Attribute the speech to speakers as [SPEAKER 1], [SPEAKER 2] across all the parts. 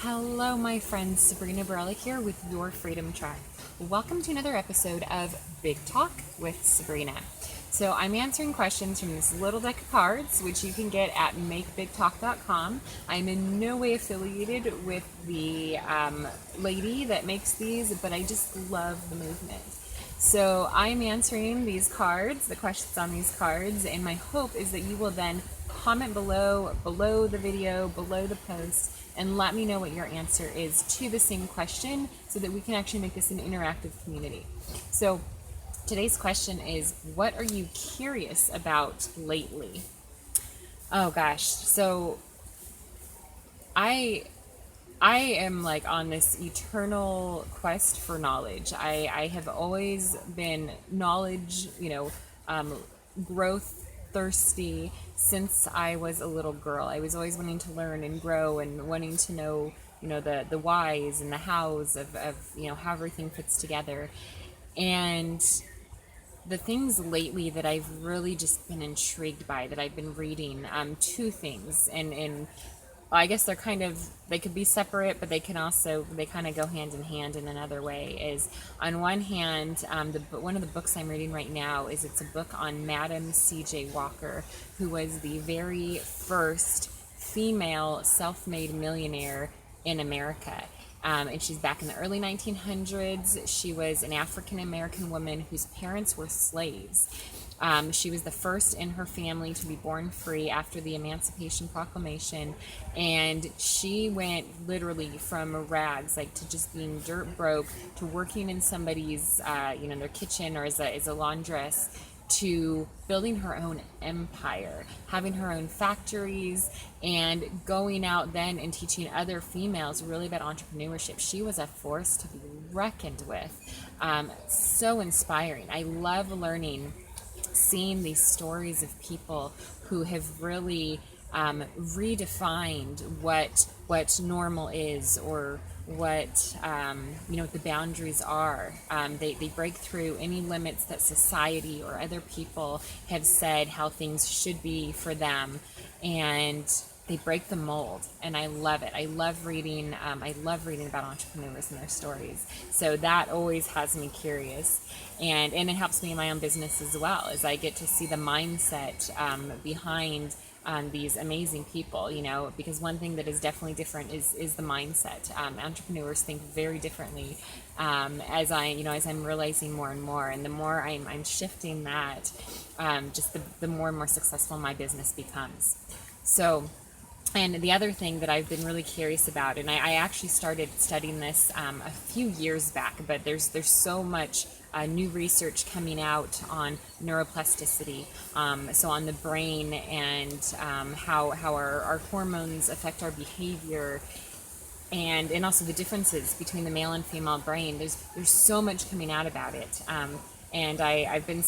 [SPEAKER 1] Hello, my friends. Sabrina Barella here with Your Freedom Tribe. Welcome to another episode of Big Talk with Sabrina. So I'm answering questions from this little deck of cards, which you can get at makebigtalk.com. I'm in no way affiliated with the lady that makes these, but I just love the movement. So I'm answering these cards, the questions on these cards, and my hope is that you will then comment below the video, below the post, and let me know what your answer is to the same question so that we can actually make this an interactive community. So today's question is, what are you curious about lately? Oh gosh, so I am like on this eternal quest for knowledge. I have always been knowledge, growth thirsty since I was a little girl. I was always wanting to learn and grow and wanting to know, the whys and the hows of how everything fits together. And the things lately that I've really just been intrigued by, that I've been reading, two things, and I guess they could be separate, but they kind of go hand in hand in another way. Is on one hand, one of the books I'm reading right now it's a book on Madam C.J. Walker, who was the very first female self-made millionaire in America. And she's back in the early 1900s. She was an African-American woman whose parents were slaves. She was the first in her family to be born free after the Emancipation Proclamation, and she went literally from rags, like to just being dirt broke, to working in somebody's, their kitchen or as a laundress, to building her own empire, having her own factories, and going out then and teaching other females really about entrepreneurship. She was a force to be reckoned with. So inspiring. I love seeing these stories of people who have really redefined what normal is, or what the boundaries are. They break through any limits that society or other people have said how things should be for them, and they break the mold, and I love it. I love reading about entrepreneurs and their stories. So that always has me curious, and it helps me in my own business as well, as I get to see the mindset behind these amazing people. Because one thing that is definitely different is the mindset. Entrepreneurs think very differently, as I'm realizing more and more, and the more I'm shifting that, just the more and more successful my business becomes. So. And the other thing that I've been really curious about, and I actually started studying this a few years back, but there's so much new research coming out on neuroplasticity, so on the brain, and how our hormones affect our behavior, and also the differences between the male and female brain. There's so much coming out about it. And I've been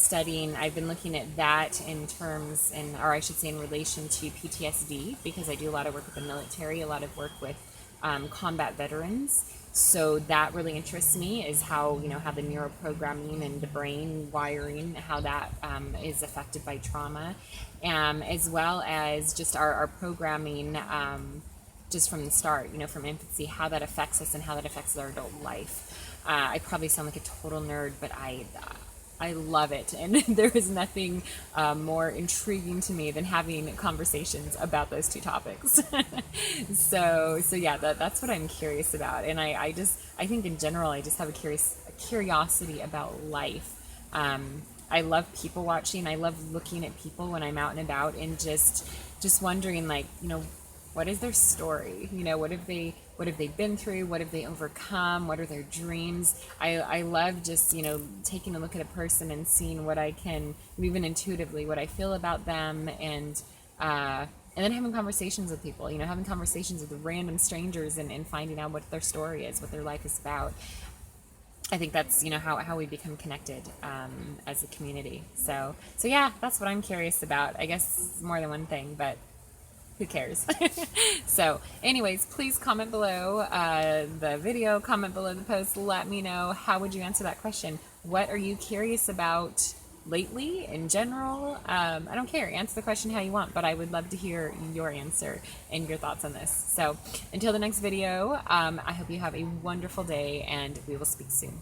[SPEAKER 1] looking at that in relation to PTSD, because I do a lot of work with the military, a lot of work with combat veterans. So that really interests me, is how the neuroprogramming and the brain wiring, how that is affected by trauma, as well as just our programming, just from the start, from infancy, how that affects us and how that affects our adult life. I probably sound like a total nerd, but I love it, and there is nothing more intriguing to me than having conversations about those two topics. so yeah, that's what I'm curious about, and I think in general I just have a curiosity about life. I love people watching. I love looking at people when I'm out and about, and just wondering, what is their story? What have they been through? What have they overcome? What are their dreams? I love just, taking a look at a person and seeing what I can, even intuitively, what I feel about them, and then having conversations with people, having conversations with random strangers, and finding out what their story is, what their life is about. I think that's, how we become connected as a community. So yeah, that's what I'm curious about. I guess more than one thing, but who cares? So anyways, please comment below the video, comment below the post. Let me know, how would you answer that question? What are you curious about lately, in general. I don't care. Answer the question how you want, but I would love to hear your answer and your thoughts on this. So until the next video, I hope you have a wonderful day, and we will speak soon.